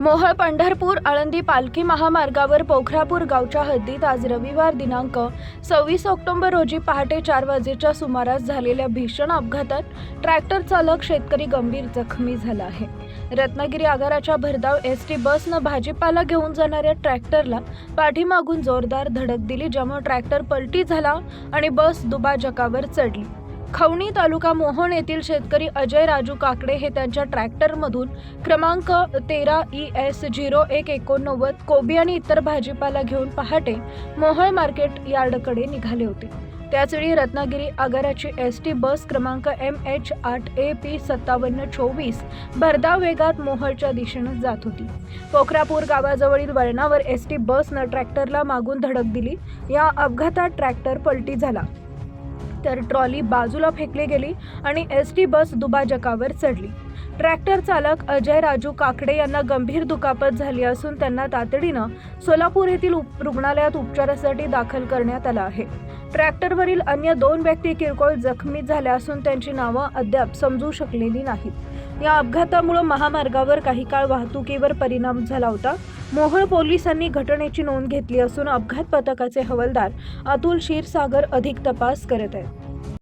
मोहोळ पंढरपूर आळंदी पालखी महामार्गावर पोखरापूर गावच्या हद्दीत आज रविवार दिनांक 26 ऑक्टोबर रोजी पहाटे 4 वाजेच्या सुमारास झालेल्या भीषण अपघातात ट्रॅक्टर चालक शेतकरी गंभीर जखमी झाला आहे। रत्नागिरी आगाराच्या भरधाव एसटी बसनं भाजीपाला घेऊन जाणाऱ्या ट्रॅक्टरला पाठीमागून जोरदार धडक दिली, ज्यामुळे ट्रॅक्टर पलटी झाला आणि बस दुभाजकावर चढली। खवणी तालुका मोहोळ येथील शेतकरी अजय राजू काकडे हे त्यांच्या ट्रॅक्टरमधून क्रमांक 13 ES 0189 कोबी आणि इतर भाजीपाला घेऊन पहाटे मोहोळ मार्केट यार्डकडे निघाले होते। त्याचवेळी रत्नागिरी आगाराची एसटी बस क्रमांक MH 8 AP 5724 भरधाव वेगात मोहोळच्या दिशेने जात होती। पोखरापूर गावाजवळील वळणावर एसटी बसनं ट्रॅक्टरला मागून धडक दिली। या अपघातात ट्रॅक्टर पलटी झाला, तर ट्रॉली बाजूला फेकली गेली आणि एसटी बस दुभाजकावर चढली। ट्रॅक्टर चालक अजय राजू काकडे यांना गंभीर दुखापत झाली असून त्यांना तातडीनं सोलापूर येथील रुग्णालयात उपचारासाठी दाखल करण्यात आलं आहे। ट्रॅक्टरवरील अन्य 2 व्यक्ती किरकोळ जखमी झाल्या असून त्यांची नावं अद्याप समजू शकलेली नाहीत। या अपघातामुळे महामार्गावर काही काळ वाहतुकीवर परिणाम झाला होता। मोहोळ पोलिसांनी घटनेची नोंद घेतली असून अपघात पथकाचे हवालदार अतुल क्षीरसागर अधिक तपास करत आहेत।